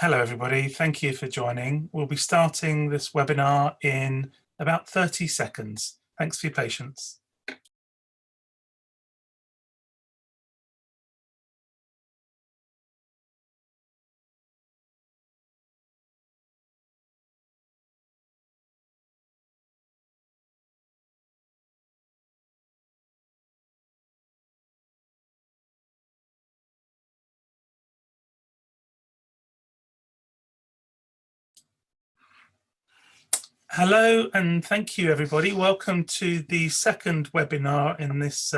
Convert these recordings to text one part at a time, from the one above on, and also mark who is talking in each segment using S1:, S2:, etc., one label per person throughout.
S1: Hello everybody, thank you for joining. We'll be starting this webinar in about 30 seconds. Thanks for your patience. Hello and thank you everybody. Welcome to the second webinar in this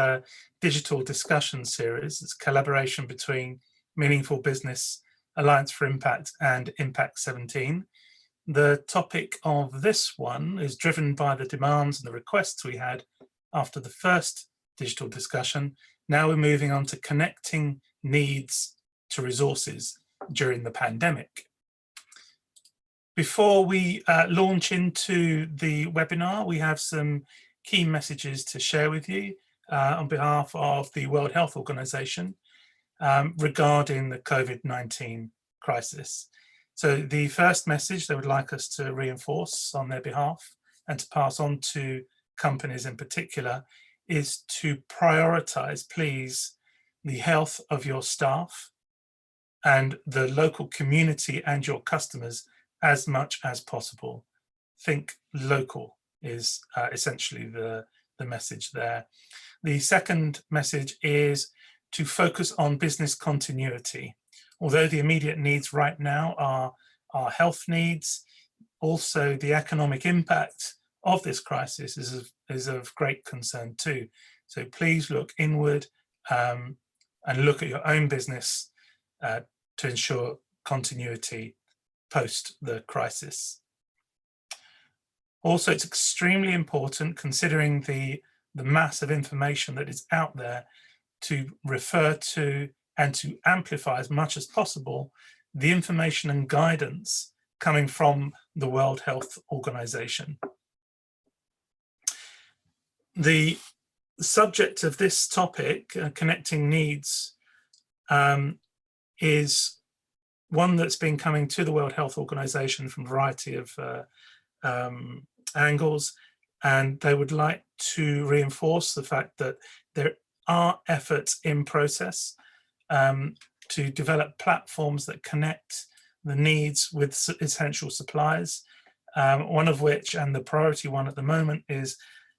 S1: digital discussion series. It's a collaboration between Meaningful Business, Alliance for Impact and Impact 17. The topic of this one is driven by the demands and the requests we had after the first digital discussion. Now we're moving on to connecting needs to resources during the pandemic. Before we launch into the webinar, we have some key messages to share with you on behalf of the World Health Organization regarding the COVID-19 crisis. So the first message they would like us to reinforce on their behalf and to pass on to companies in particular is to prioritize, please, the health of your staff and the local community and your customers as much as possible. Think local is essentially the message there. The second message is to focus on business continuity. Although the immediate needs right now are health needs, also the economic impact of this crisis is of great concern too. So please look inward and look at your own business to ensure continuity post the crisis. Also, it's extremely important, considering the mass of information that is out there, to refer to and to amplify as much as possible the information and guidance coming from the World Health Organization. The subject of this topic, connecting needs, is one that's been coming to the World Health Organization from a variety of angles, and they would like to reinforce the fact that there are efforts in process to develop platforms that connect the needs with essential supplies, one of which, and the priority one at the moment, is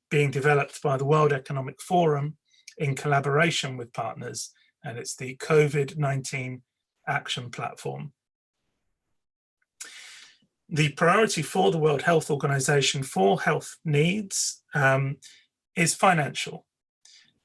S1: being developed by the World Economic Forum in collaboration with partners, and it's the COVID-19 Action Platform. The priority for the World Health Organization for health needs is financial,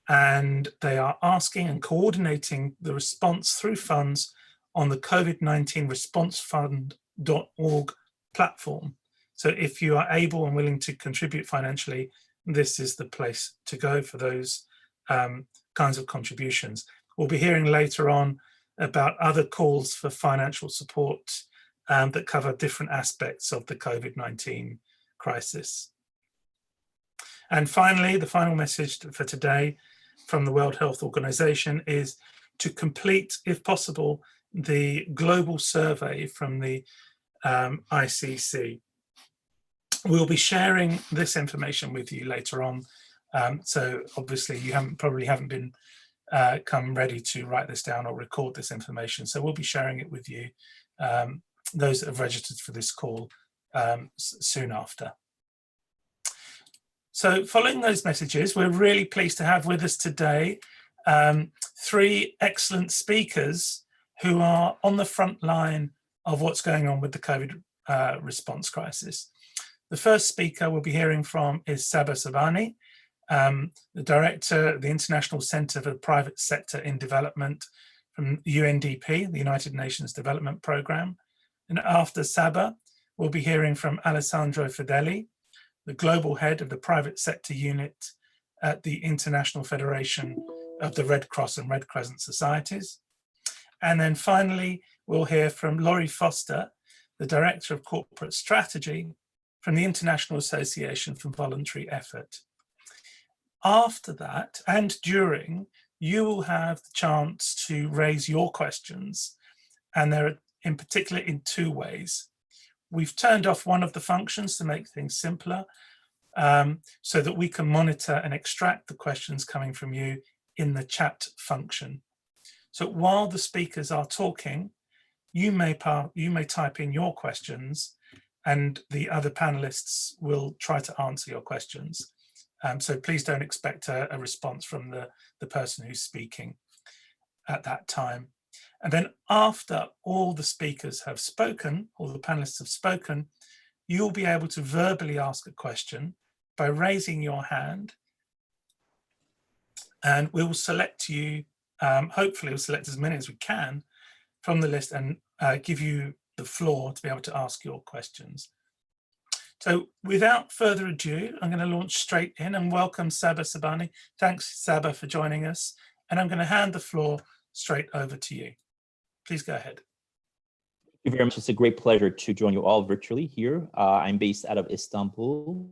S1: and they are asking and coordinating the response through funds on the COVID-19 responsefund.org platform. So if you are able and willing to contribute financially, this is the place to go for those kinds of contributions. We'll be hearing later on about other calls for financial support that cover different aspects of the COVID-19 crisis. And finally, the final message for today from the World Health Organization is to complete, if possible, the global survey from the ICC. We'll be sharing this information with you later on. So obviously you probably haven't been come ready to write this down or record this information. So we'll be sharing it with you, those that have registered for this call, soon after. So following those messages, we're really pleased to have with us today three excellent speakers who are on the front line of what's going on with the COVID response crisis. The first speaker we'll be hearing from is Saba Sobhani, the director of the International Center for the Private Sector in Development from UNDP, the United Nations Development Programme. And after Saba, we'll be hearing from Alessandro Fedeli, the global head of the private sector unit at the International Federation of the Red Cross and Red Crescent Societies. And then finally, we'll hear from Laurie Foster, the Director of Corporate Strategy from the International Association for Voluntary Effort. After that, and during, you will have the chance to raise your questions, and there in particular in two ways. We've turned off one of the functions to make things simpler, so that we can monitor and extract the questions coming from you in the chat function. So while the speakers are talking, you may type in your questions and the other panelists will try to answer your questions. So please don't expect a response from the person who's speaking at that time. And then after all the speakers have spoken, all the panelists have spoken, you'll be able to verbally ask a question by raising your hand, and we will select you, hopefully we'll select as many as we can from the list and give you the floor to be able to ask your questions. So without further ado, I'm going to launch straight in and welcome Saba Sobhani. Thanks, Saba, for joining us. And I'm going to hand the floor straight over to you. Please go ahead.
S2: Thank you very much. It's a great pleasure to join you all virtually here. I'm based out of Istanbul,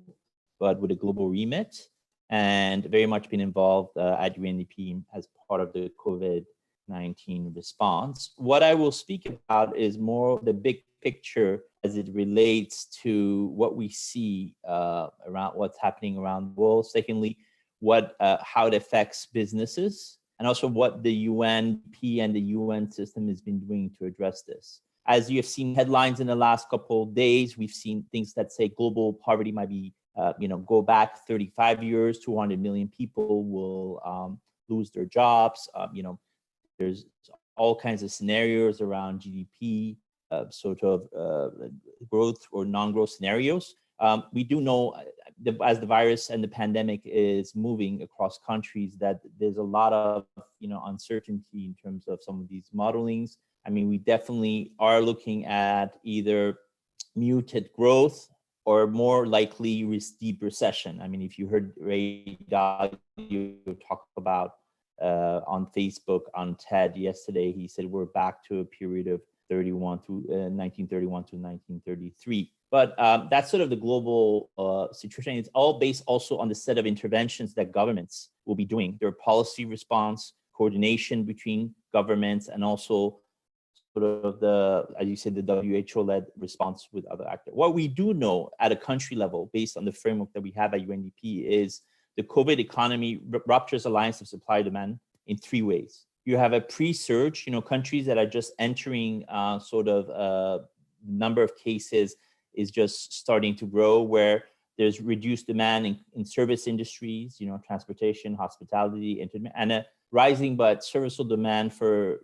S2: but with a global remit, and very much been involved at UNDP as part of the COVID-19 response. What I will speak about is more the big picture as it relates to what we see around what's happening around the world. Secondly, how it affects businesses, and also what the UNDP and the UN system has been doing to address this. As you have seen headlines in the last couple of days, we've seen things that say global poverty might be, go back 35 years, 200 million people will lose their jobs. There's all kinds of scenarios around GDP, growth or non-growth scenarios. We do know as the virus and the pandemic is moving across countries that there's a lot of uncertainty in terms of some of these modelings. I mean, we definitely are looking at either muted growth or more likely deep recession. I mean, if you heard Ray Dalio talk about on Facebook, on TED yesterday, he said we're back to a period of 1931 to 1933. But that's sort of the global situation. It's all based also on the set of interventions that governments will be doing. Their policy response, coordination between governments, and also sort of as you said, the WHO-led response with other actors. What we do know at a country level, based on the framework that we have at UNDP, is the COVID economy ruptures alliance of supply demand in three ways. You have a pre-surge, countries that are just entering number of cases is just starting to grow, where there's reduced demand in service industries, transportation, hospitality, entertainment, and a rising but serviceable demand for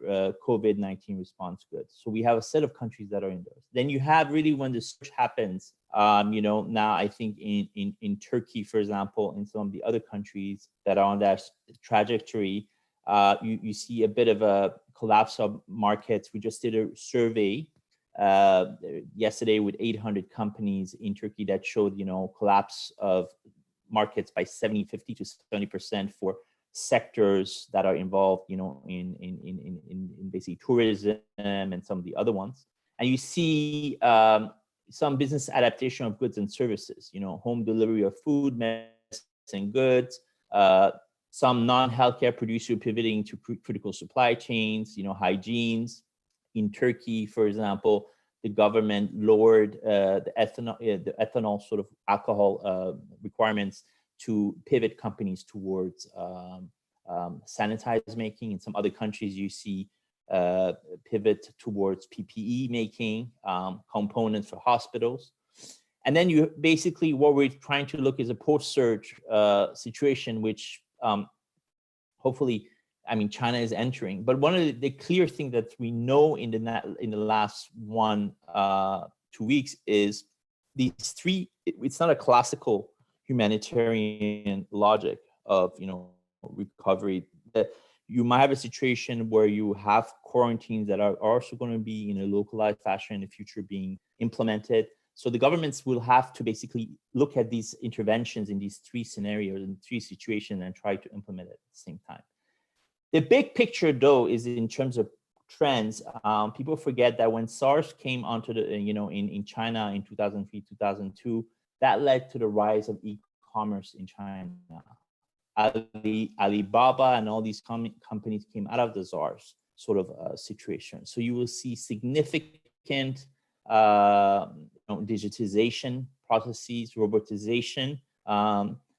S2: COVID-19 response goods. So we have a set of countries that are in those. Then you have really when the surge happens, now I think in Turkey, for example, in some of the other countries that are on that trajectory, you see a bit of a collapse of markets. We just did a survey yesterday with 800 companies in Turkey that showed, collapse of markets by 50 to 70% for sectors that are involved, in basically tourism and some of the other ones. And you see some business adaptation of goods and services, home delivery of food, medicine, goods, some non-healthcare producer pivoting to critical supply chains, hygienes. In Turkey, for example, the government lowered the ethanol sort of alcohol requirements to pivot companies towards sanitizer making. In some other countries, you see pivot towards PPE making, components for hospitals. And then you basically, what we're trying to look is a post-surge situation, which hopefully, China is entering. But one of the clear things that we know in the last 2 weeks is these three. It's not a classical humanitarian logic of recovery. That you might have a situation where you have quarantines that are also going to be in a localized fashion in the future being implemented. So the governments will have to basically look at these interventions in these three scenarios and three situations and try to implement it at the same time. The big picture, though, is in terms of trends. People forget that when SARS came onto the, in China in 2003, 2002, that led to the rise of e-commerce in China. Alibaba and all these companies came out of the SARS sort of situation. So you will see significant significant digitization processes, robotization.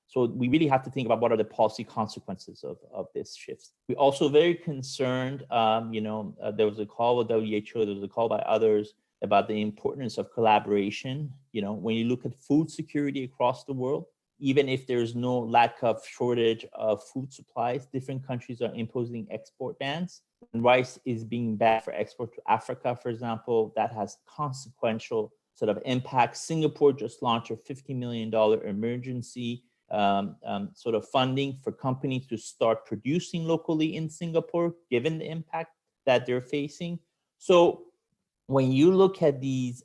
S2: So we really have to think about what are the policy consequences of this shift. We're also very concerned, there was a call with WHO, there was a call by others about the importance of collaboration. When you look at food security across the world, even if there's no lack of shortage of food supplies, different countries are imposing export bans. When rice is being banned for export to Africa, for example, that has consequential sort of impact. Singapore just launched a $50 million emergency sort of funding for companies to start producing locally in Singapore, given the impact that they're facing. So when you look at these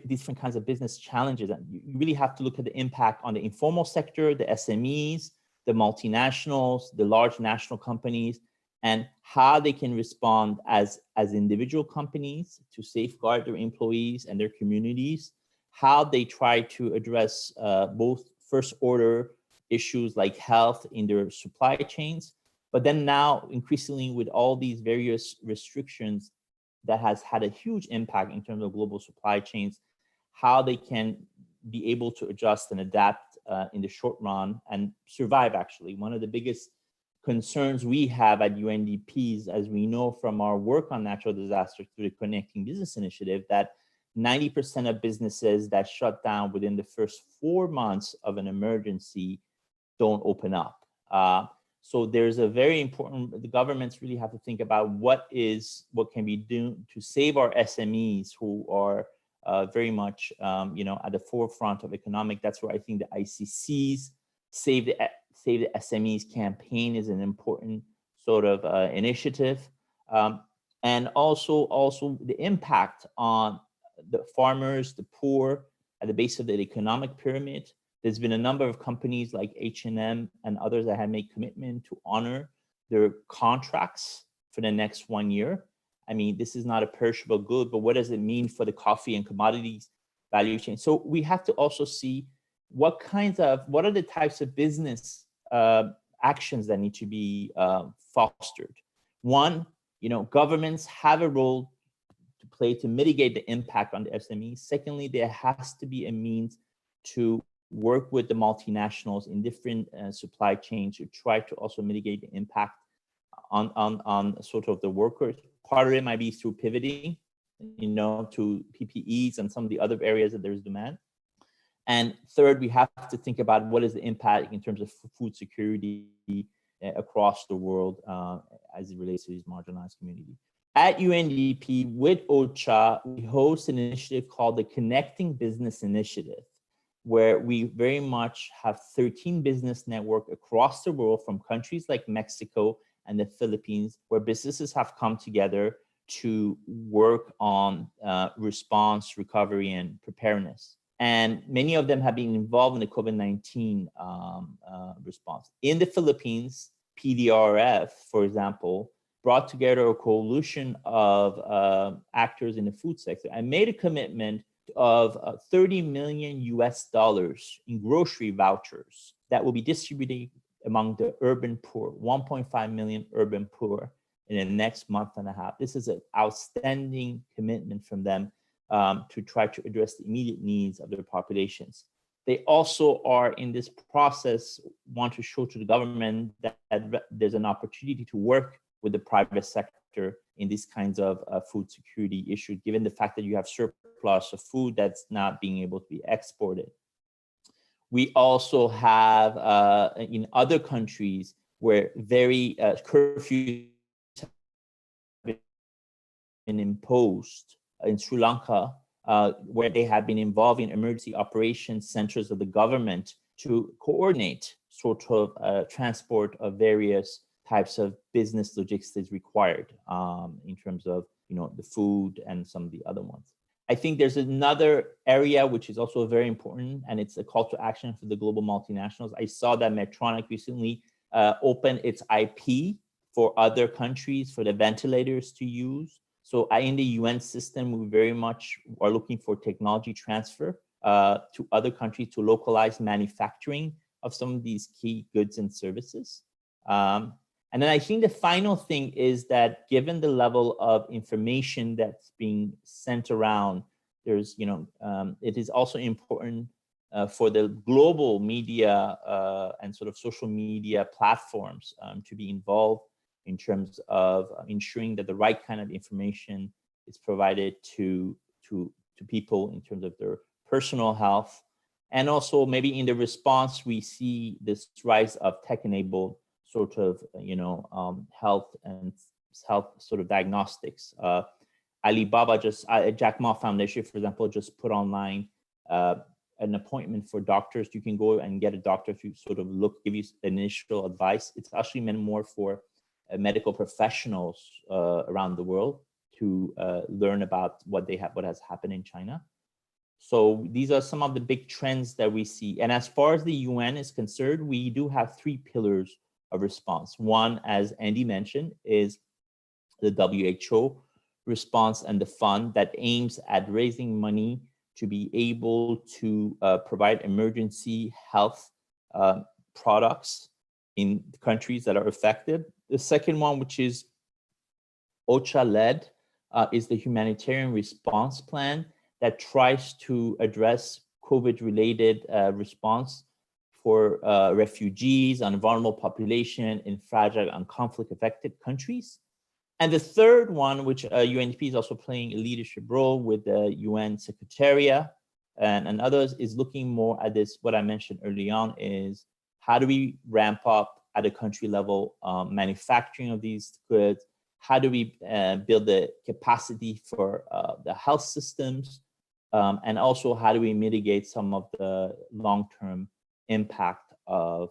S2: different kinds of business challenges, you really have to look at the impact on the informal sector, the SMEs, the multinationals, the large national companies, and how they can respond as individual companies to safeguard their employees and their communities, how they try to address both first order issues like health in their supply chains, but then now increasingly with all these various restrictions that has had a huge impact in terms of global supply chains, how they can be able to adjust and adapt in the short run and survive. Actually, one of the biggest concerns we have at UNDP is, as we know from our work on natural disasters through the Connecting Business Initiative, that 90% of businesses that shut down within the first 4 months of an emergency don't open up. So there's a very important, the governments really have to think about what can be done to save our SMEs who are very much at the forefront of economic. That's where I think the ICC's Save the SMEs campaign is an important sort of initiative. And also the impact on the farmers, the poor, at the base of the economic pyramid. There's been a number of companies like H&M and others that have made commitment to honor their contracts for the next 1 year. I mean, this is not a perishable good, but what does it mean for the coffee and commodities value chain? So we have to also see what are the types of business actions that need to be fostered. One, governments have a role to play to mitigate the impact on the SMEs. Secondly, there has to be a means to work with the multinationals in different supply chains to try to also mitigate the impact on sort of the workers. Part of it might be through pivoting, to PPEs and some of the other areas that there's demand. And third, we have to think about what is the impact in terms of food security across the world as it relates to these marginalized communities. At UNDP with OCHA, we host an initiative called the Connecting Business Initiative, where we very much have 13 business networks across the world from countries like Mexico and the Philippines, where businesses have come together to work on response, recovery, and preparedness. And many of them have been involved in the COVID-19 response. In the Philippines, PDRF, for example, brought together a coalition of actors in the food sector and made a commitment of $30 million in grocery vouchers that will be distributed among the urban poor, 1.5 million urban poor in the next month and a half. This is an outstanding commitment from them to try to address the immediate needs of their populations. They also are in this process, want to show to the government that there's an opportunity to work with the private sector in these kinds of food security issues, given the fact that you have surplus of food that's not being able to be exported. We also have in other countries where very curfews have been imposed. In Sri Lanka, where they have been involved in emergency operations centers of the government to coordinate sort of transport of various types of business logistics required in terms of the food and some of the other ones. I think there's another area which is also very important, and it's a call to action for the global multinationals. I saw that Medtronic recently opened its IP for other countries for the ventilators to use. So in the UN system, we very much are looking for technology transfer to other countries to localize manufacturing of some of these key goods and services. And then I think the final thing is that given the level of information that's being sent around, there's, it is also important for the global media and sort of social media platforms to be involved in terms of ensuring that the right kind of information is provided to people in terms of their personal health. And also maybe in the response, we see this rise of tech-enabled sort of, health and health sort of diagnostics. Alibaba Jack Ma Foundation, for example, just put online an appointment for doctors. You can go and get a doctor to sort of give you initial advice. It's actually meant more for medical professionals around the world to learn about what has happened in China. So these are some of the big trends that we see. And as far as the UN is concerned, we do have 3 pillars of response. One, as Andy mentioned, is the WHO response and the fund that aims at raising money to be able to provide emergency health products in the countries that are affected. The second one, which is OCHA-led, is the humanitarian response plan that tries to address COVID-related response for refugees and vulnerable population in fragile and conflict-affected countries. And the third one, which UNDP is also playing a leadership role with the UN Secretariat and others, is looking more at this, what I mentioned early on, is how do we ramp up at a country level manufacturing of these goods? How do we build the capacity for the health systems? And also, how do we mitigate some of the long-term impact of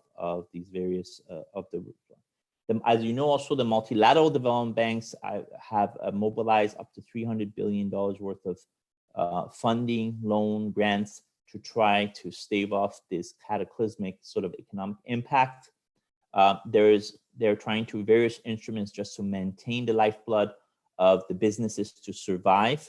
S2: these various as you know, also the multilateral development banks have mobilized up to $300 billion worth of funding, loan, grants to try to stave off this cataclysmic sort of economic impact. They're trying to various instruments just to maintain the lifeblood of the businesses to survive,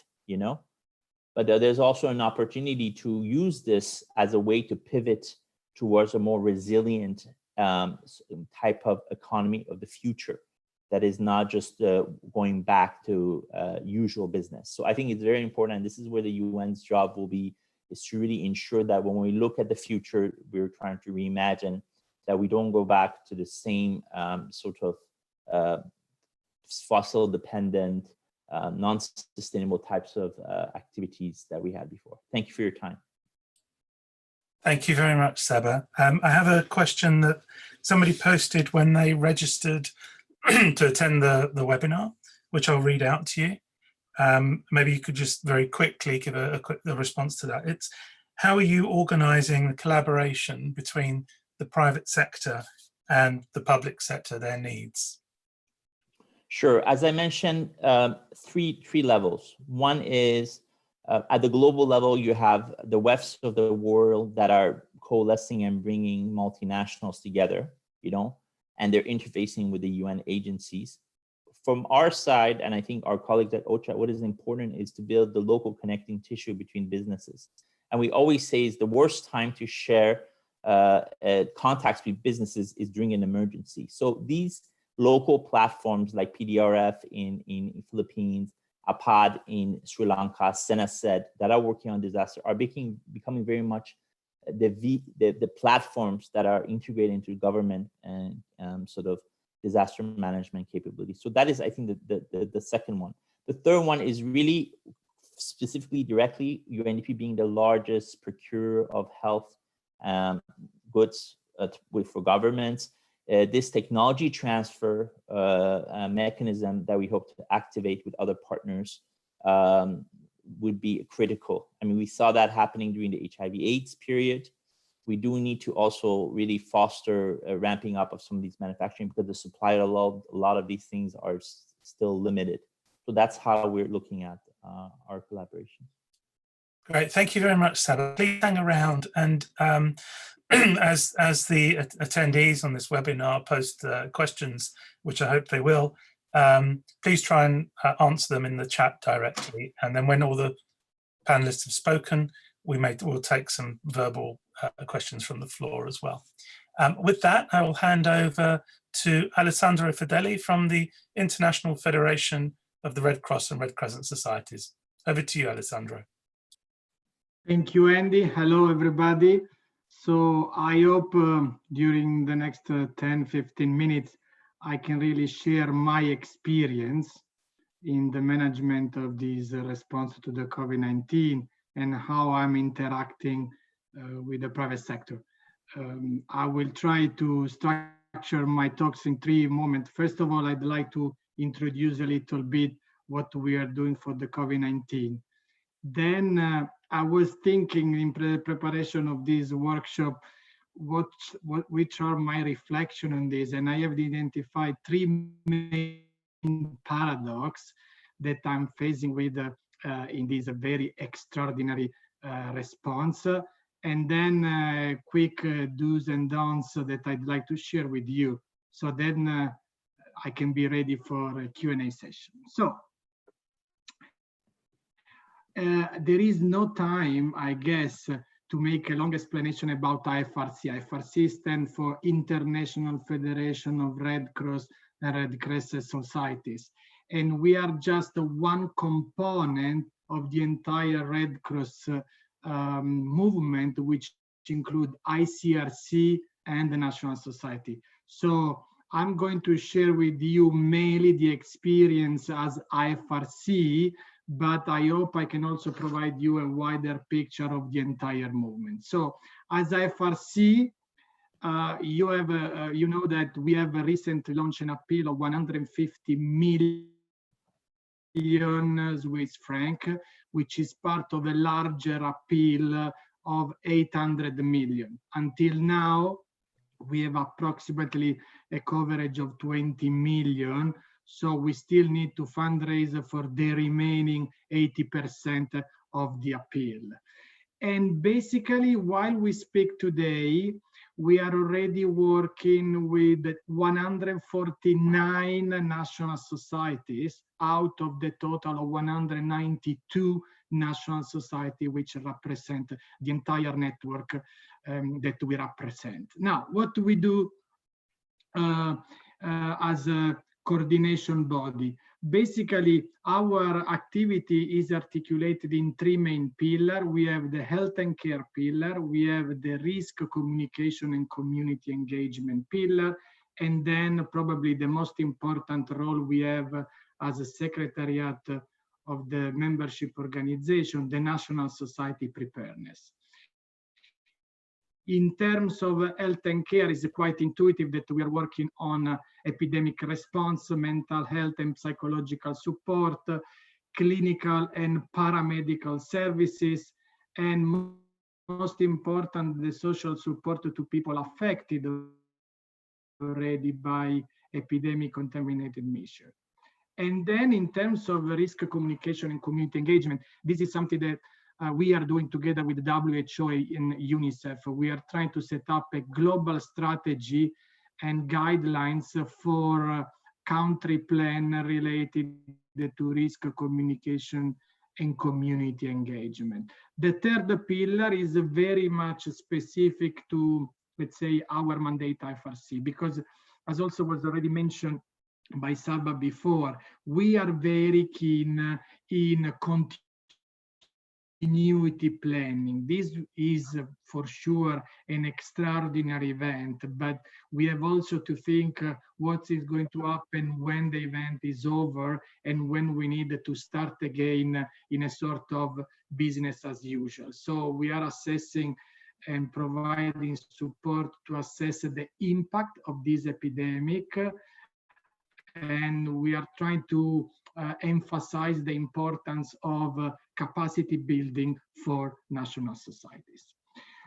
S2: But there's also an opportunity to use this as a way to pivot towards a more resilient type of economy of the future that is not just going back to usual business. So I think it's very important, and this is where the UN's job will be, is to really ensure that when we look at the future, we're trying to reimagine that we don't go back to the same sort of fossil-dependent, non-sustainable types of activities that we had before. Thank you for your time.
S1: Thank you very much, Seba. I have a question that somebody posted when they registered to attend the webinar, which I'll read out to you. Maybe you could just very quickly give a response to that. It's, how are you organising the collaboration between the private sector and the public sector, their needs?
S2: Sure. As I mentioned, three levels. One is at the global level, you have the WEFs of the world that are coalescing and bringing multinationals together, and they're interfacing with the UN agencies. From our side, and I think our colleagues at OCHA, what is important is to build the local connecting tissue between businesses. And we always say is the worst time to share contacts with businesses is during an emergency. So these local platforms like PDRF in Philippines, APAD in Sri Lanka, Senaset, that are working on disaster are becoming very much the platforms that are integrated into government and sort of disaster management capabilities. So that is, I think, the second one. The third one is really specifically directly UNDP being the largest procurer of health goods for governments. This technology transfer mechanism that we hope to activate with other partners would be critical. I mean, we saw that happening during the HIV/AIDS period. We do need to also really foster a ramping up of some of these manufacturing because the supply of a lot of these things are still limited. So that's how we're looking at our collaboration.
S1: Great, thank you very much, Seba. Please hang around, and as the attendees on this webinar post questions, which I hope they will, please try and answer them in the chat directly. And then when all the panelists have spoken, we'll take some verbal questions from the floor as well. With that, I will hand over to Alessandro Fedeli from the International Federation of the Red Cross and Red Crescent Societies. Over to you, Alessandro.
S3: Thank you, Andy. Hello, everybody. So I hope during the next 10-15 minutes, I can really share my experience in the management of this response to the COVID-19 and how I'm interacting with the private sector. I will try to structure my talks in 3 moments. First of all, I'd like to introduce a little bit what we are doing for the COVID-19. Then I was thinking in preparation of this workshop, which are my reflection on this, and I have identified 3 main paradoxes that I'm facing with in this very extraordinary response, and then quick do's and don'ts that I'd like to share with you, so then I can be ready for a Q&A session. So there is no time, I guess, to make a long explanation about IFRC. IFRC stands for International Federation of Red Cross and Red Crescent Societies. And we are just one component of the entire Red Cross movement, which include ICRC and the National Society. So I'm going to share with you mainly the experience as IFRC, but I hope I can also provide you a wider picture of the entire movement. So as IFRC, you know that we have recently launched an appeal of 150 million Swiss franc, which is part of a larger appeal of 800 million. Until now, we have approximately a coverage of 20 million. So we still need to fundraise for the remaining 80% of the appeal. And basically, while we speak today, we are already working with 149 national societies out of the total of 192 national society, which represent the entire network that we represent. Now, what do we do as a coordination body? Basically, our activity is articulated in 3 main pillars. We have the health and care pillar, we have the risk communication and community engagement pillar, and then probably the most important role we have as a secretariat of the membership organization, the National Society Preparedness. In terms of health and care, it's quite intuitive that we are working on epidemic response, mental health and psychological support, clinical and paramedical services, and most important, the social support to people affected already by epidemic contaminated mission. And then in terms of risk communication and community engagement, this is something that we are doing together with the WHO and UNICEF. We are trying to set up a global strategy and guidelines for country plan related to risk communication and community engagement. The third pillar is very much specific to, let's say, our mandate IFRC, because as also was already mentioned by Saba before, we are very keen in continuity planning. This is for sure an extraordinary event, but we have also to think what is going to happen when the event is over and when we need to start again in a sort of business as usual. So we are assessing and providing support to assess the impact of this epidemic, and we are trying to emphasize the importance of capacity building for national societies.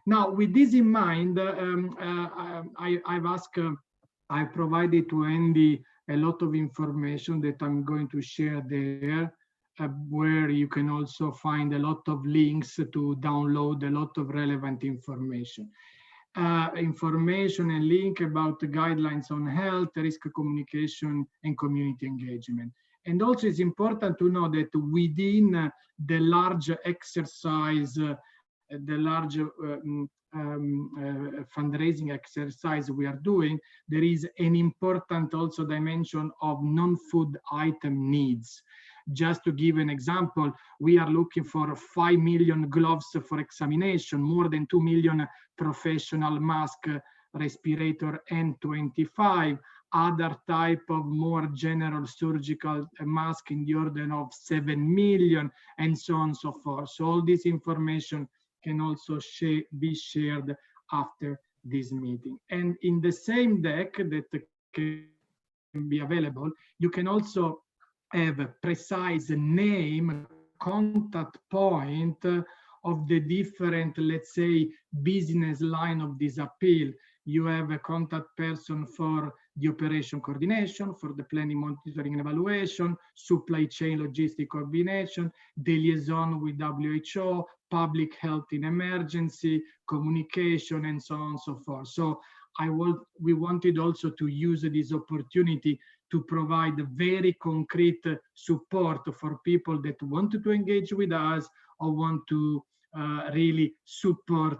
S3: Now, with this in mind, I provided to Andy a lot of information that I'm going to share there, where you can also find a lot of links to download a lot of relevant information. Information and link about the guidelines on health, risk communication, and community engagement. And also it's important to know that within the large exercise, the large fundraising exercise we are doing, there is an important also dimension of non-food item needs. Just to give an example, we are looking for 5 million gloves for examination, more than 2 million professional mask, respirator N95, other type of more general surgical mask in the order of 7 million, and so on and so forth. So all this information can also be shared after this meeting. And in the same deck that can be available, you can also have a precise name, contact point of the different, let's say, business line of this appeal. You have a contact person for the operation coordination, for the planning, monitoring and evaluation, supply chain logistic coordination, the liaison with WHO, public health in emergency, communication, and so on and so forth. So we wanted also to use this opportunity to provide very concrete support for people that wanted to engage with us or want to really support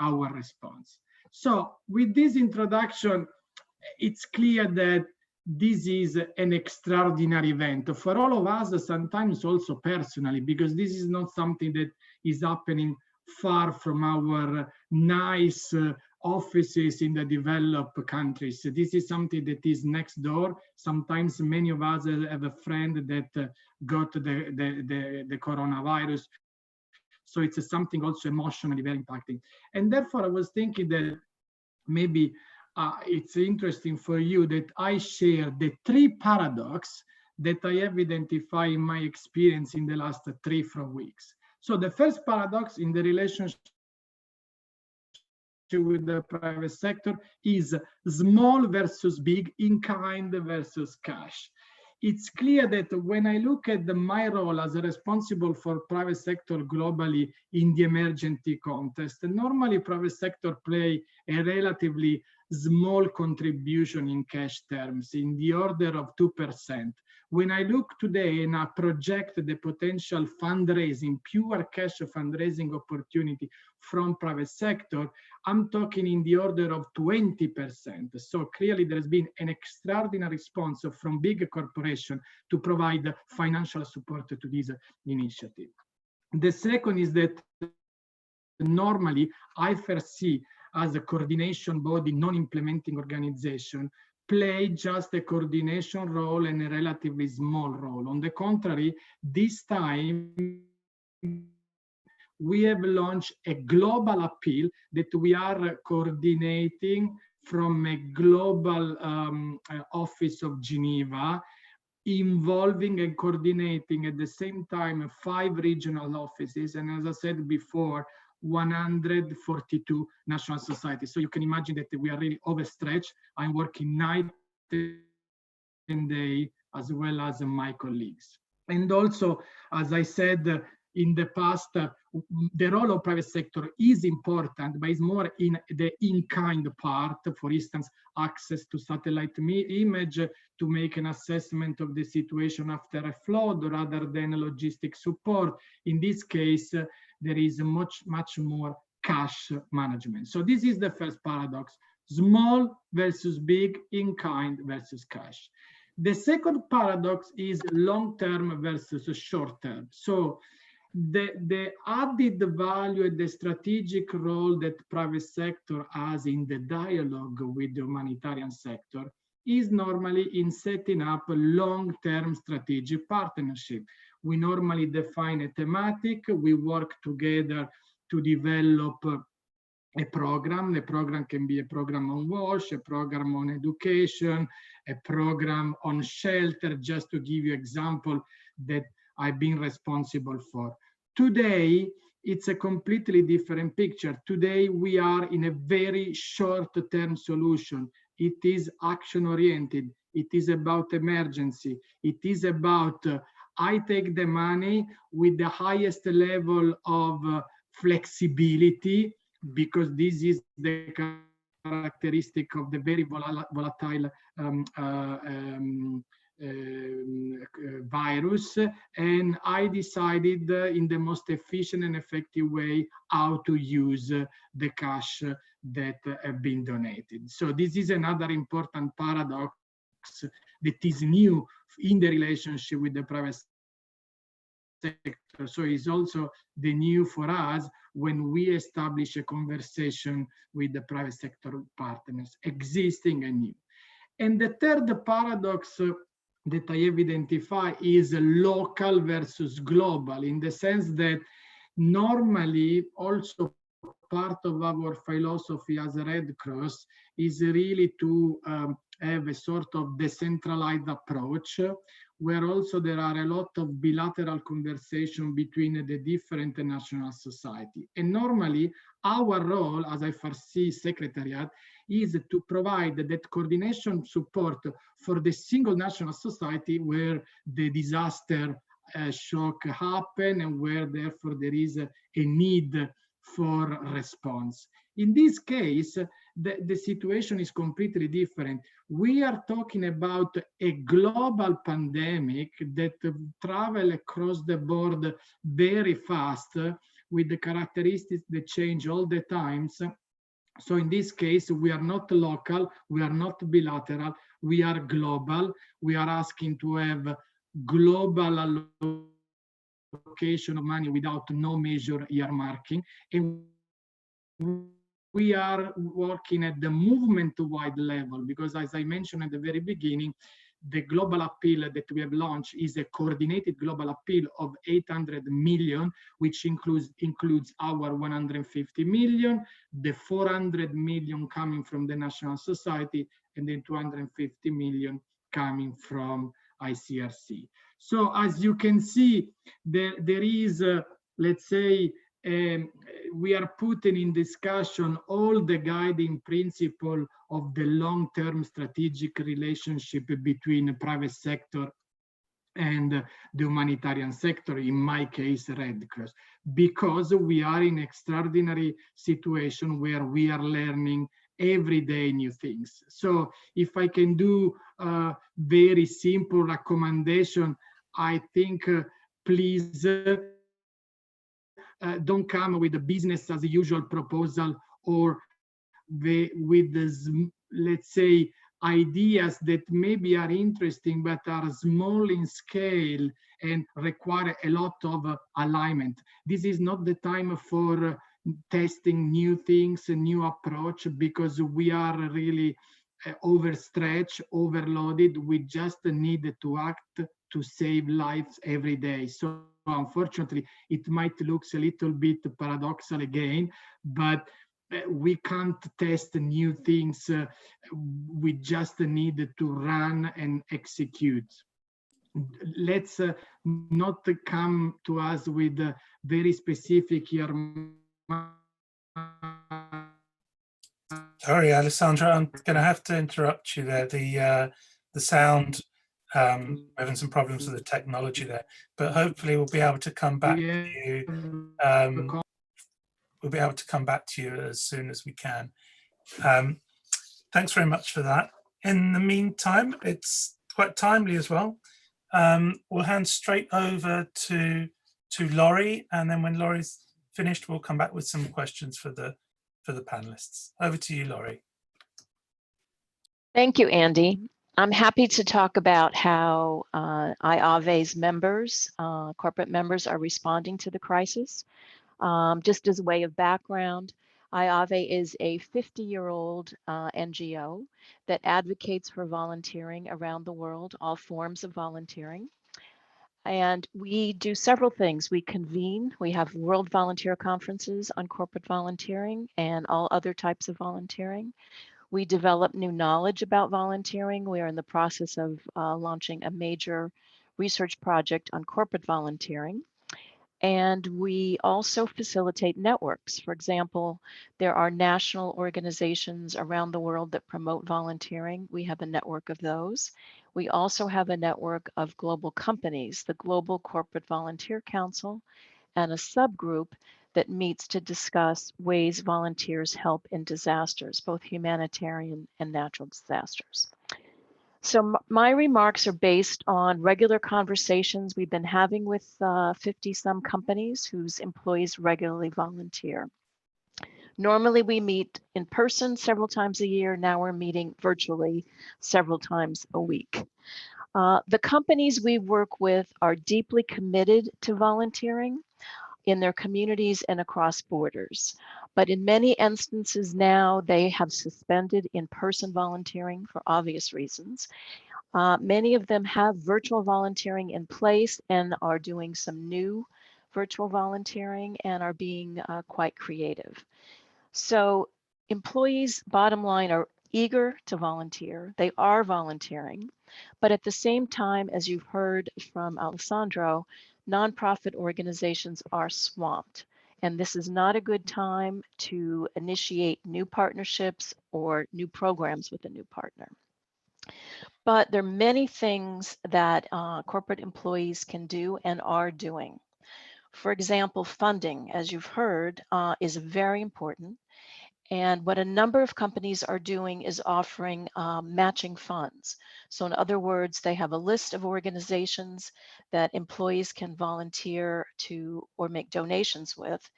S3: our response. So with this introduction, it's clear that this is an extraordinary event for all of us, sometimes also personally, because this is not something that is happening far from our nice offices in the developed countries. This is something that is next door. Sometimes many of us have a friend that got the coronavirus. So it's something also emotionally very impacting. And therefore, I was thinking that maybe it's interesting for you that I share the 3 paradoxes that I have identified in my experience in the last 3-4 weeks. So the first paradox in the relationship with the private sector is small versus big, in kind versus cash. It's clear that when I look at my role as responsible for private sector globally in the emergency context, normally private sector play a relatively small contribution in cash terms, in the order of 2%. When I look today and I project the potential fundraising, pure cash fundraising opportunity from private sector, I'm talking in the order of 20%. So clearly there has been an extraordinary response from big corporations to provide financial support to this initiative. The second is that normally IFRC as a coordination body, non-implementing organization, play just a coordination role and a relatively small role. On the contrary, this time we have launched a global appeal that we are coordinating from a global office of Geneva, involving and coordinating at the same time 5 regional offices, and as I said before, 142 national societies. So you can imagine that we are really overstretched. I'm working night and day as well as my colleagues. And also, as I said in the past, the role of private sector is important, but it's more in the in-kind part. For instance, access to satellite image to make an assessment of the situation after a flood rather than logistic support. In this case, there is much more cash management. So this is the first paradox, small versus big, in-kind versus cash. The second paradox is long-term versus short-term. So the added value and the strategic role that private sector has in the dialogue with the humanitarian sector is normally in setting up a long-term strategic partnership. We normally define a thematic, we work together to develop a program. The program can be a program on WASH, a program on education, a program on shelter, just to give you an example that I've been responsible for. Today, it's a completely different picture. Today, we are in a very short-term solution. It is action-oriented. It is about emergency. It is about I take the money with the highest level of flexibility, because this is the characteristic of the very volatile virus, and I decided in the most efficient and effective way how to use the cash that have been donated. So this is another important paradox that is new in the relationship with the private sector. So it's also the new for us when we establish a conversation with the private sector partners, existing and new. And the third paradox that I have identified is local versus global, in the sense that normally also part of our philosophy as a Red Cross is really to have a sort of decentralized approach, where also there are a lot of bilateral conversation between the different national society. And normally our role as FRC Secretariat is to provide that coordination support for the single national society where the disaster shock happen and where therefore there is a need for response. In this case, the situation is completely different. We are talking about a global pandemic that travel across the board very fast with the characteristics that change all the times. So in this case, we are not local, we are not bilateral, we are global. We are asking to have global allocation of money without no major earmarking. And we are working at the movement-wide level, because as I mentioned at the very beginning, the global appeal that we have launched is a coordinated global appeal of 800 million, which includes our 150 million, the 400 million coming from the national society, and then 250 million coming from ICRC. So as you can see, there is, let's say, we are putting in discussion all the guiding principle of the long-term strategic relationship between the private sector and the humanitarian sector, in my case, Red Cross, because we are in extraordinary situation where we are learning every day new things. So if I can do a very simple recommendation, I think please don't come with a business as usual proposal or with this, let's say, ideas that maybe are interesting but are small in scale and require a lot of alignment. This is not the time for testing new things, a new approach, because we are really overstretched, overloaded. We just need to act to save lives every day. So unfortunately, it might look a little bit paradoxical again, but we can't test new things. We just need to run and execute. Let's not come to us with very specific
S1: Sorry, Alessandro, I'm going to have to interrupt you there. The sound, having some problems with the technology there, but hopefully we'll be able to come back to you. We'll be able to come back to you as soon as we can. Thanks very much for that. In the meantime, it's quite timely as well. We'll hand straight over to Laurie, and then when Laurie's finished, we'll come back with some questions for the panelists. Over to you, Laurie.
S4: Thank you, Andy. I'm happy to talk about how IAVE's members, corporate members, are responding to the crisis. Just as a way of background, IAVE is a 50-year-old NGO that advocates for volunteering around the world, all forms of volunteering. And we do several things. We convene, we have World Volunteer Conferences on corporate volunteering and all other types of volunteering. We develop new knowledge about volunteering. We are in the process of launching a major research project on corporate volunteering. And we also facilitate networks. For example, there are national organizations around the world that promote volunteering. We have a network of those. We also have a network of global companies, the Global Corporate Volunteer Council, and a subgroup that meets to discuss ways volunteers help in disasters, both humanitarian and natural disasters. So my remarks are based on regular conversations we've been having with 50 some companies whose employees regularly volunteer. Normally we meet in person several times a year. Now we're meeting virtually several times a week. The companies we work with are deeply committed to volunteering in their communities and across borders. But in many instances now, they have suspended in-person volunteering for obvious reasons. Many of them have virtual volunteering in place and are doing some new virtual volunteering and are being quite creative. So employees, bottom line, are eager to volunteer. They are volunteering, but at the same time, as you've heard from Alessandro, nonprofit organizations are swamped. And this is not a good time to initiate new partnerships or new programs with a new partner. But there are many things that corporate employees can do and are doing. For example, funding, as you've heard, is very important. And what a number of companies are doing is offering matching funds. So in other words, they have a list of organizations that employees can volunteer to or make donations with,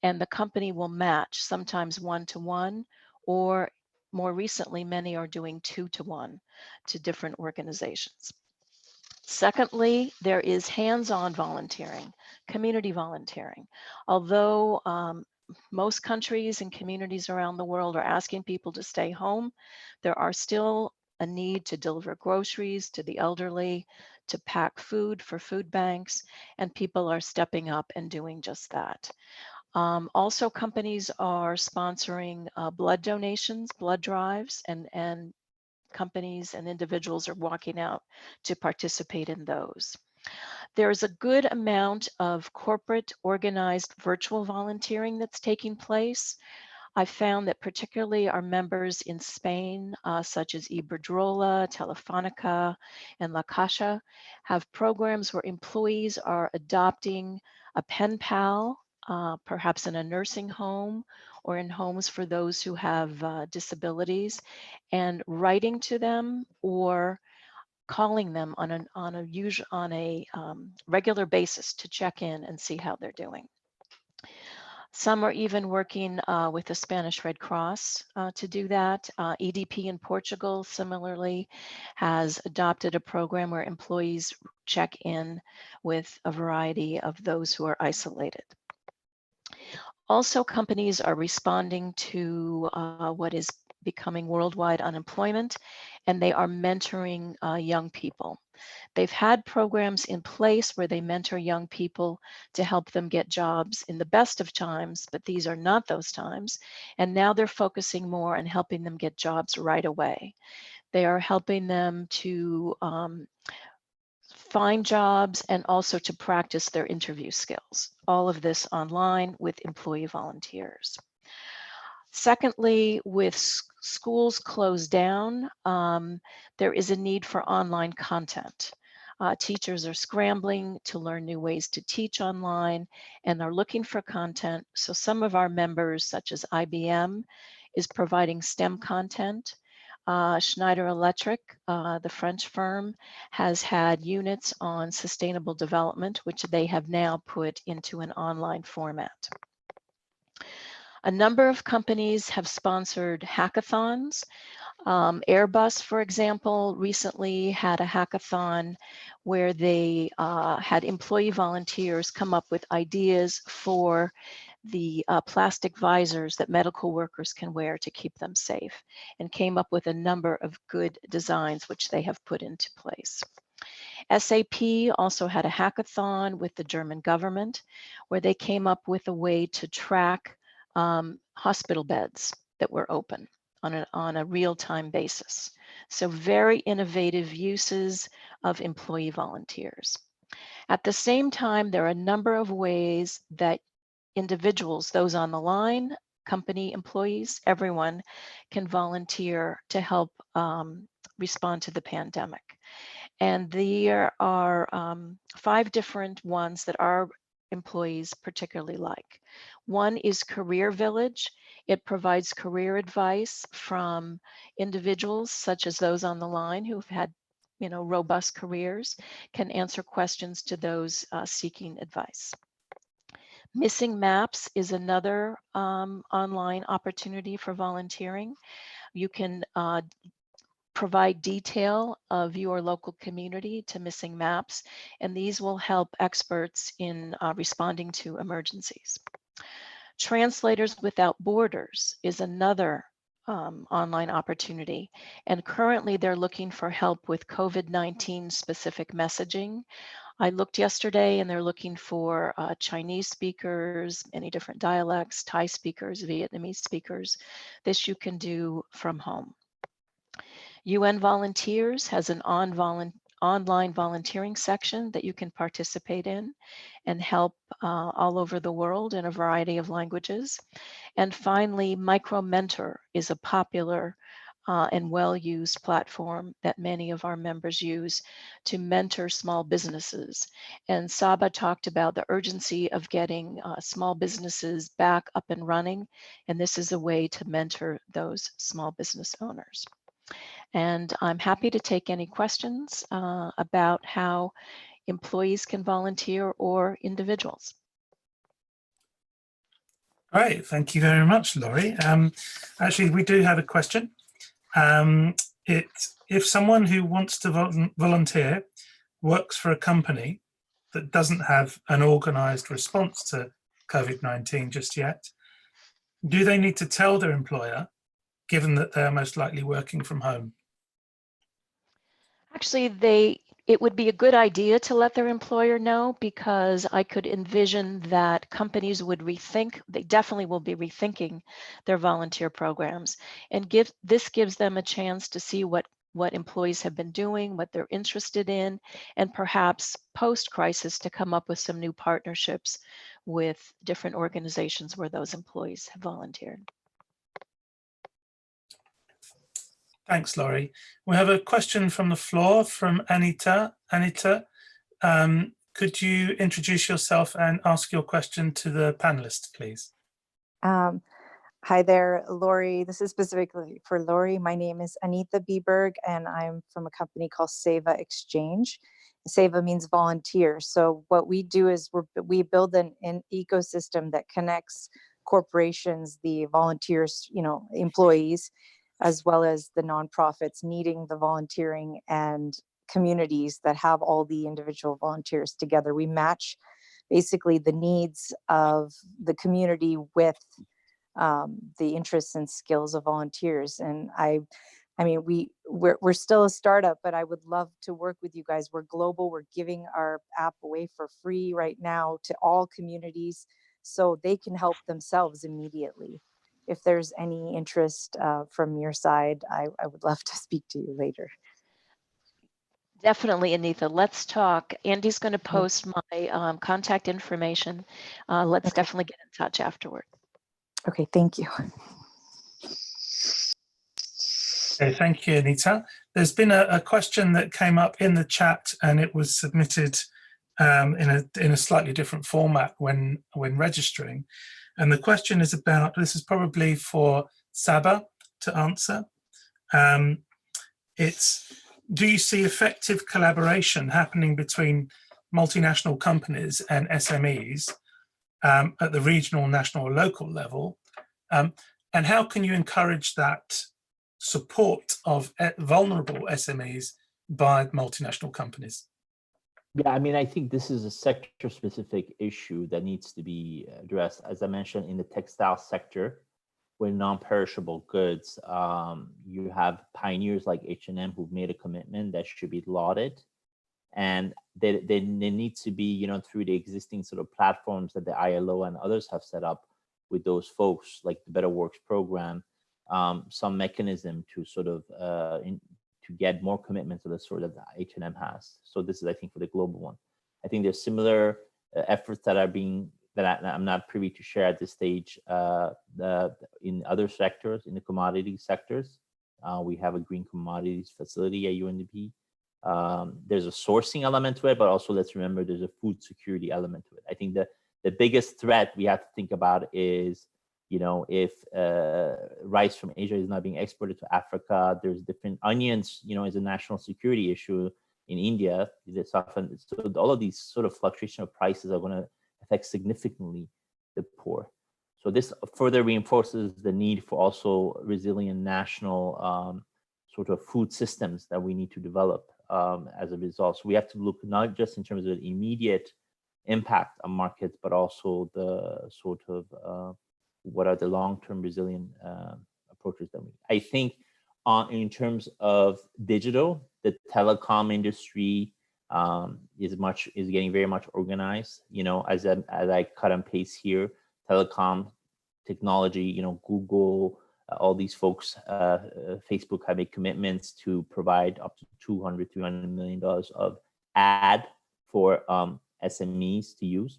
S4: and the company will match, sometimes 1-to-1, or more recently, many are doing 2-to-1 to different organizations. Secondly, there is hands-on volunteering, community volunteering. Although most countries and communities around the world are asking people to stay home, there are still a need to deliver groceries to the elderly, to pack food for food banks, and people are stepping up and doing just that. Also, companies are sponsoring blood donations, blood drives, and companies and individuals are walking out to participate in those. There's a good amount of corporate organized virtual volunteering that's taking place. I found that particularly our members in Spain, such as Iberdrola, Telefonica, and La Caixa, have programs where employees are adopting a pen pal, perhaps in a nursing home or in homes for those who have disabilities, and writing to them or calling them on a regular basis to check in and see how they're doing. Some are even working with the Spanish Red Cross to do that. EDP in Portugal similarly has adopted a program where employees check in with a variety of those who are isolated. Also, companies are responding to what is becoming worldwide unemployment, and they are mentoring young people. They've had programs in place where they mentor young people to help them get jobs in the best of times, but these are not those times. And now they're focusing more on helping them get jobs right away. They are helping them to find jobs and also to practice their interview skills. All of this online with employee volunteers. Secondly, with schools closed down, there is a need for online content. Teachers are scrambling to learn new ways to teach online and are looking for content. So some of our members, such as IBM, is providing STEM content. Schneider Electric, the French firm, has had units on sustainable development, which they have now put into an online format. A number of companies have sponsored hackathons. Airbus, for example, recently had a hackathon where they had employee volunteers come up with ideas for the plastic visors that medical workers can wear to keep them safe, and came up with a number of good designs which they have put into place. SAP also had a hackathon with the German government where they came up with a way to track hospital beds that were open on a real-time basis. So very innovative uses of employee volunteers. At the same time, there are a number of ways that individuals, those on the line, company employees, everyone can volunteer to help respond to the pandemic. And there are 5 different ones that our employees particularly like. One is Career Village. It provides career advice from individuals such as those on the line who've had robust careers, can answer questions to those seeking advice. Missing Maps is another online opportunity for volunteering. You can provide detail of your local community to Missing Maps, and these will help experts in responding to emergencies. Translators Without Borders is another online opportunity, and currently they're looking for help with COVID-19 specific messaging. I looked yesterday and they're looking for Chinese speakers, many different dialects, Thai speakers, Vietnamese speakers. This you can do from home. UN Volunteers has an online volunteering section that you can participate in and help all over the world in a variety of languages. And finally, MicroMentor is a popular and well-used platform that many of our members use to mentor small businesses. And Saba talked about the urgency of getting small businesses back up and running, and this is a way to mentor those small business owners. And I'm happy to take any questions about how employees can volunteer or individuals.
S1: Great, thank you very much, Laurie. Actually, we do have a question. If someone who wants to volunteer works for a company that doesn't have an organized response to COVID-19 just yet, do they need to tell their employer, given that they are most likely working from home?
S4: Actually, it would be a good idea to let their employer know, because I could envision that companies would they definitely will be rethinking their volunteer programs, and this gives them a chance to see what employees have been doing, what they're interested in, and perhaps post-crisis to come up with some new partnerships with different organizations where those employees have volunteered.
S1: Thanks, Laurie. We have a question from the floor from Anita. Anita, could you introduce yourself and ask your question to the panelists, please?
S5: Hi there, Laurie. This is specifically for Laurie. My name is Anita Bieberg, and I'm from a company called Seva Exchange. Seva means volunteer. So what we do is we build an ecosystem that connects corporations, the volunteers, employees, as well as the nonprofits needing the volunteering, and communities that have all the individual volunteers together. We match basically the needs of the community with the interests and skills of volunteers. And I mean, we're still a startup, but I would love to work with you guys. We're global. We're giving our app away for free right now to all communities, so they can help themselves immediately. If there's any interest from your side, I would love to speak to you later.
S4: Definitely, Anita. Let's talk. Andy's going to post my contact information. Let's definitely get in touch afterward.
S5: Okay, thank you.
S1: Okay, thank you, Anita. There's been a question that came up in the chat, and it was submitted in a slightly different format when registering. And the question is about, this is probably for Saba to answer. It's, do you see effective collaboration happening between multinational companies and SMEs at the regional, national, or local level? And how can you encourage that support of vulnerable SMEs by multinational companies?
S2: Yeah, I mean, I think this is a sector-specific issue that needs to be addressed. As I mentioned, in the textile sector, with non-perishable goods, you have pioneers like H&M who've made a commitment that should be lauded, and they need to be, through the existing sort of platforms that the ILO and others have set up with those folks, like the Better Works program, some mechanism to sort of to get more commitments of the sort that H&M has. So this is, I think, for the global one. I think there's similar efforts that are being, that I'm not privy to share at this stage in other sectors, in the commodity sectors. We have a green commodities facility at UNDP. There's a sourcing element to it, but also let's remember there's a food security element to it. I think that The biggest threat we have to think about is, you know, if rice from Asia is not being exported to Africa, there's different onions, you know, is a national security issue in India. So all of these sort of fluctuation of prices are going to affect significantly the poor. So this further reinforces the need for also resilient national sort of food systems that we need to develop as a result. So we have to look not just in terms of the immediate impact on markets, but also the sort of what are the long-term resilient approaches that we. I think in terms of digital, the telecom industry is getting very much organized. You know, as I cut and paste here, telecom technology, you know, Google, all these folks, Facebook have made commitments to provide up to $200-300 million of ad for SMEs to use.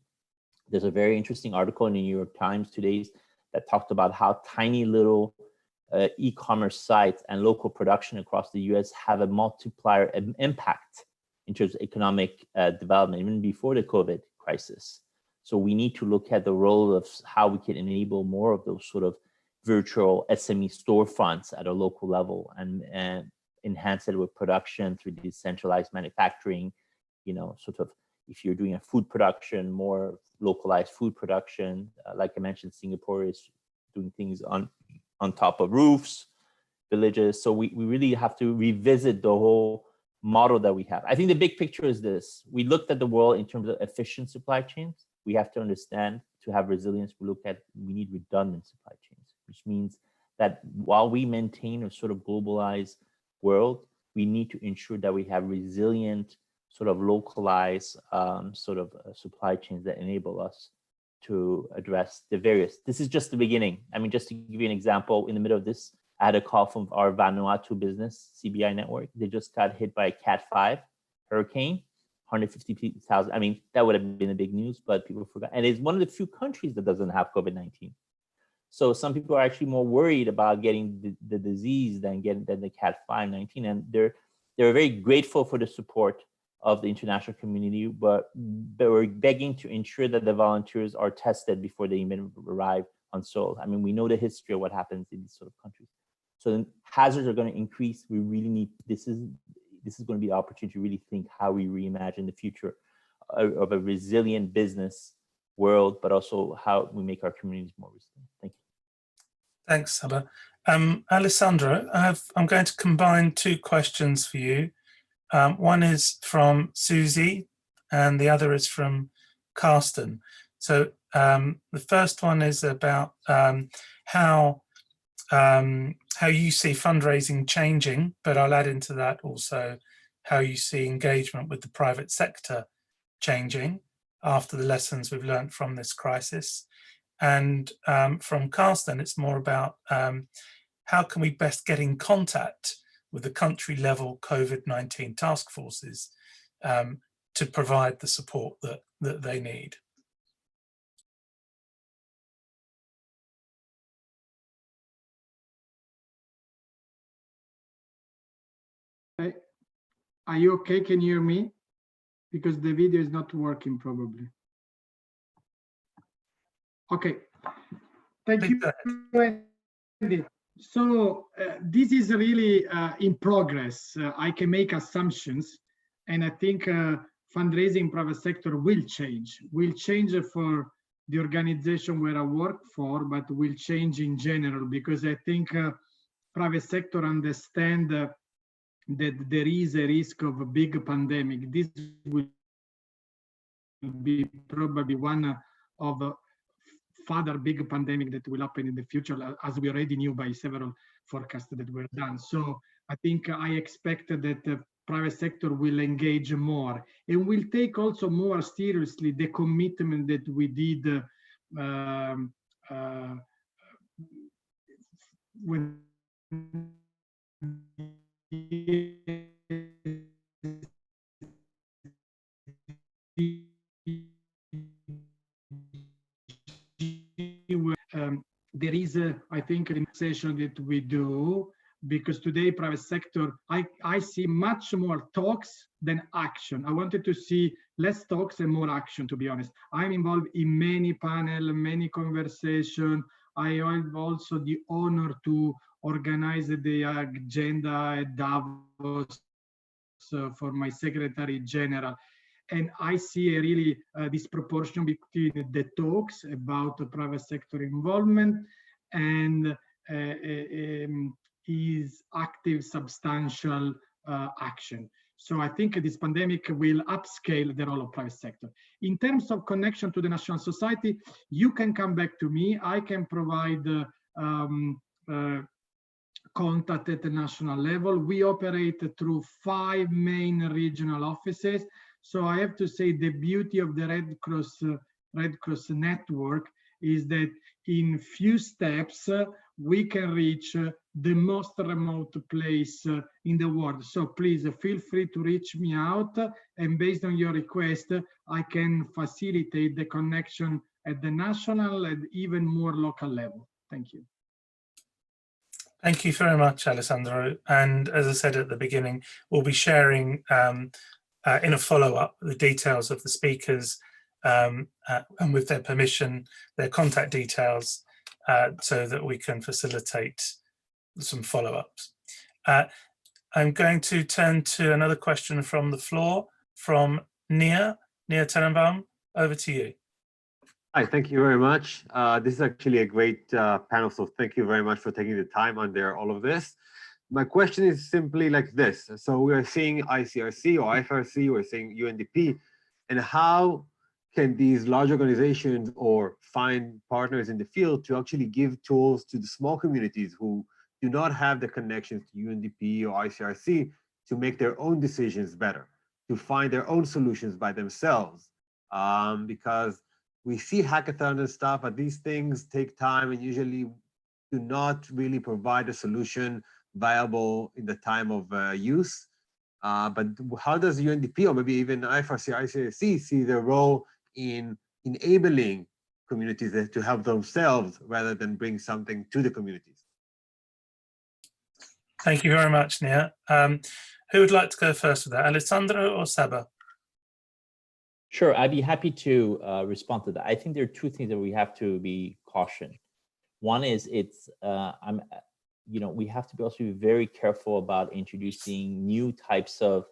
S2: There's a very interesting article in the New York Times today that talked about how tiny little e-commerce sites and local production across the US have a multiplier impact in terms of economic development, even before the COVID crisis. So we need to look at the role of how we can enable more of those sort of virtual SME storefronts at a local level and enhance it with production through decentralized manufacturing, you know, sort of if you're doing a food production, more localized food production. Like I mentioned, Singapore is doing things on top of roofs, villages. So we really have to revisit the whole model that we have. I think the big picture is this. We looked at the world in terms of efficient supply chains. We have to understand to have resilience, we need redundant supply chains, which means that while we maintain a sort of globalized world, we need to ensure that we have resilient, sort of localized supply chains that enable us to address the various. This is just the beginning. I mean, just to give you an example, in the middle of this, I had a call from our Vanuatu business, CBI Network. They just got hit by a Cat 5 hurricane, 150,000. I mean, that would have been a big news, but people forgot. And it's one of the few countries that doesn't have COVID-19. So some people are actually more worried about getting the disease than the Cat 5-19. And they're very grateful for the support of the international community, but we're begging to ensure that the volunteers are tested before they even arrive on soil. I mean, we know the history of what happens in these sort of countries. So then hazards are going to increase. We really need, this is going to be the opportunity to really think how we reimagine the future of a resilient business world, but also how we make our communities more resilient. Thank you.
S1: Thanks, Saba. Alessandro, I'm going to combine two questions for you. One is from Susie and the other is from Carsten. So the first one is about how you see fundraising changing, but I'll add into that also how you see engagement with the private sector changing after the lessons we've learned from this crisis. And from Carsten, it's more about how can we best get in contact with the country level COVID-19 task forces to provide the support that they need.
S3: Are you okay? Can you hear me? Because the video is not working probably. Okay, thank you, Andy. So this is really in progress. I can make assumptions, and I think fundraising private sector will change for the organization where I work for, but will change in general, because I think private sector understand that there is a risk of a big pandemic. This will be probably one of further big pandemic that will happen in the future, as we already knew by several forecasts that were done. So I think I expect that the private sector will engage more and will take also more seriously the commitment that we did when there is I think, an session that we do because today private sector, I see much more talks than action. I wanted to see less talks and more action, to be honest. I'm involved in many panels, many conversations. I have also the honor to organize the agenda at Davos for my Secretary General. And I see a really disproportion between the talks about the private sector involvement and is active, substantial action. So I think this pandemic will upscale the role of private sector. In terms of connection to the national society, you can come back to me. I can provide contact at the national level. We operate through 5 main regional offices. So I have to say the beauty of the Red Cross network is that in few steps, we can reach the most remote place in the world. So please feel free to reach me out, and based on your request, I can facilitate the connection at the national and even more local level. Thank you.
S1: Thank you very much, Alessandro. And as I said at the beginning, we'll be sharing in a follow-up the details of the speakers and with their permission, their contact details, so that we can facilitate some follow-ups. I'm going to turn to another question from the floor from Nia Tenenbaum. Over to you.
S6: Hi, thank you very much. This is actually a great panel, so thank you very much for taking the time under all of this. My question is simply like this. So we are seeing ICRC or IFRC, we're seeing UNDP, and how can these large organizations or find partners in the field to actually give tools to the small communities who do not have the connections to UNDP or ICRC to make their own decisions better, to find their own solutions by themselves? Because we see hackathons and stuff, but these things take time and usually do not really provide a solution viable in the time of use. But how does UNDP or maybe even IFRC, ICRC see their role in enabling communities to help themselves rather than bring something to the communities?
S1: Thank you very much, Nia. Who would like to go first with that, Alessandro or Saba?
S2: Sure, I'd be happy to respond to that. I think there are 2 things that we have to be cautioned. One is we have to also be very careful about introducing new types of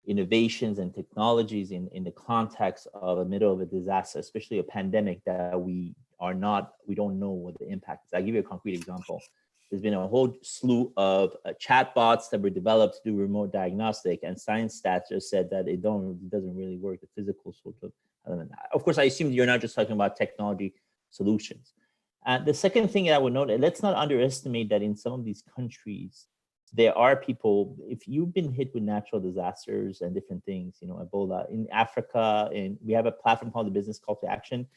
S2: innovations and technologies in the context of the middle of a disaster, especially a pandemic that we don't know what the impact is. I'll give you a concrete example. There's been a whole slew of chatbots that were developed to do remote diagnostic, and science stats just said that it doesn't really work, the physical sort of element. Of course, I assume you're not just talking about technology solutions. The second thing I would note, let's not underestimate that in some of these countries, there are people, if you've been hit with natural disasters and different things, Ebola in Africa, and we have a platform called the Business Call to Action.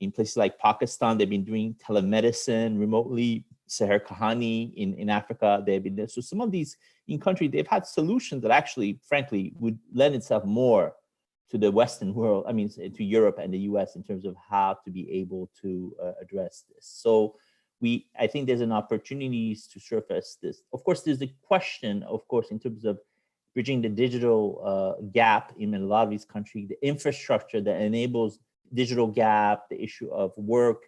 S2: In places like Pakistan, they've been doing telemedicine remotely. Seher Kahani in Africa, they've been there. So some of these in countries, they've had solutions that actually, frankly, would lend itself more to the Western world, to Europe and the US in terms of how to be able to address this. So I think there's an opportunity to surface this. Of course, there's the question, in terms of bridging the digital gap in a lot of these countries, the infrastructure that enables digital gap, the issue of work.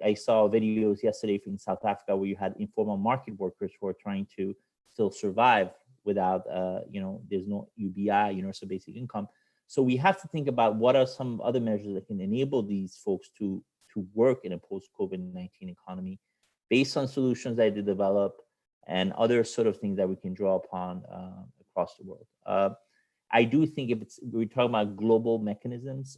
S2: I saw videos yesterday from South Africa where you had informal market workers who are trying to still survive without, there's no UBI, universal basic income. So we have to think about what are some other measures that can enable these folks to work in a post-COVID-19 economy based on solutions that they develop and other sort of things that we can draw upon across the world. I do think we're talking about global mechanisms,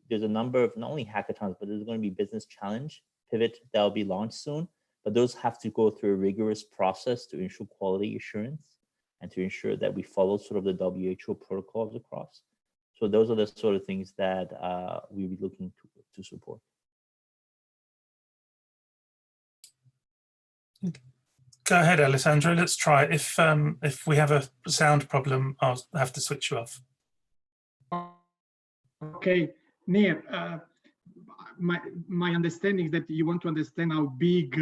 S2: there's a number of not only hackathons, but there's going to be business challenge pivot that will be launched soon, but those have to go through a rigorous process to ensure quality assurance and to ensure that we follow sort of the WHO protocols across. So those are the sort of things that we'll be looking to support.
S1: Go ahead, Alessandro. Let's try. If we have a sound problem, I'll have to switch you off.
S3: Okay, Nir, my understanding is that you want to understand how big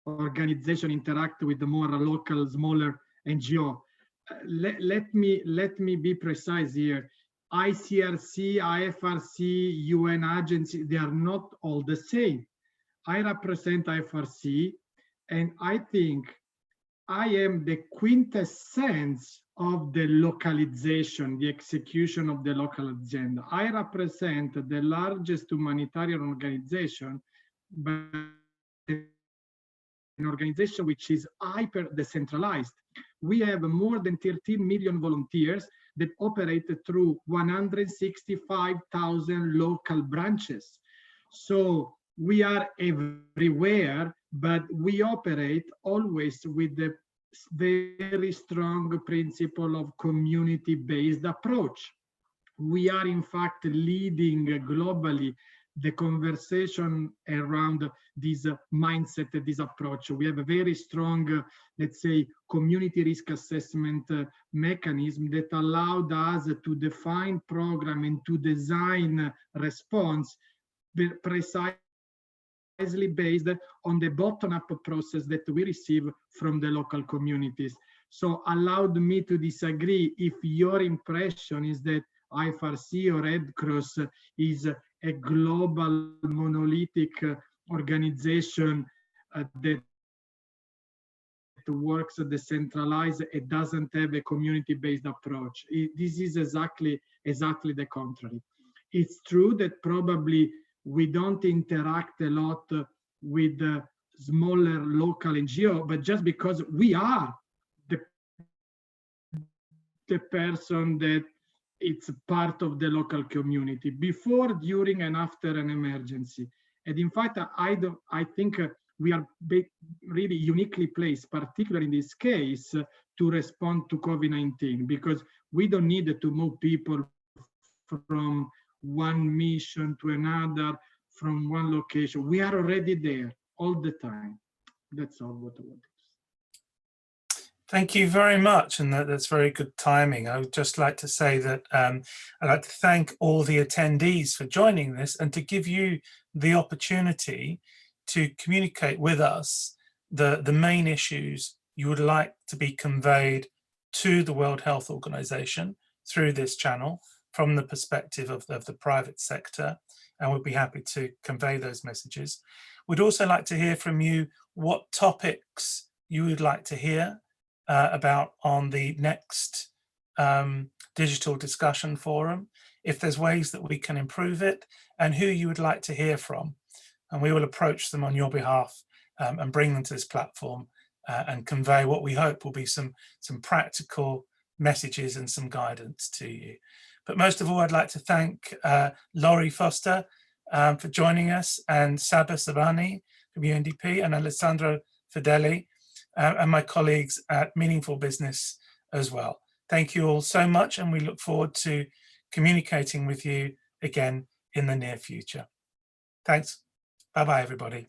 S3: organization interact with the more local, smaller NGO. Let me be precise here. ICRC, IFRC, UN agency, they are not all the same. I represent IFRC, and I think I am the quintessence of the localization, the execution of the local agenda. I represent the largest humanitarian organization, but an organization which is hyper decentralized. We have more than 13 million volunteers that operate through 165,000 local branches. So we are everywhere, but we operate always with the very strong principle of community-based approach. We are in fact leading globally the conversation around this mindset, this approach. We have a very strong, let's say, community risk assessment mechanism that allowed us to define program and to design response precisely based on the bottom-up process that we receive from the local communities. So allowed me to disagree if your impression is that IFRC or Red Cross is a global monolithic organization that works decentralized. It doesn't have a community-based approach. This is exactly the contrary. It's true that probably we don't interact a lot with the smaller local NGO, but just because we are the person that it's part of the local community before, during, and after an emergency. And in fact, I think we are really uniquely placed, particularly in this case, to respond to COVID-19, because we don't need to move people from one mission to another, from one location. We are already there all the time. That's all what I want.
S1: Thank you very much, and that's very good timing. I would just like to say that I'd like to thank all the attendees for joining this and to give you the opportunity to communicate with us the main issues you would like to be conveyed to the World Health Organization through this channel from the perspective of the private sector, and we'd be happy to convey those messages. We'd also like to hear from you what topics you would like to hear about on the next digital discussion forum, if there's ways that we can improve it, and who you would like to hear from. And we will approach them on your behalf and bring them to this platform and convey what we hope will be some practical messages and some guidance to you. But most of all, I'd like to thank Laurie Foster for joining us, and Saba Sabani from UNDP, and Alessandro Fedeli, and my colleagues at Meaningful Business as well. Thank you all so much, and we look forward to communicating with you again in the near future. Thanks. Bye-bye, everybody.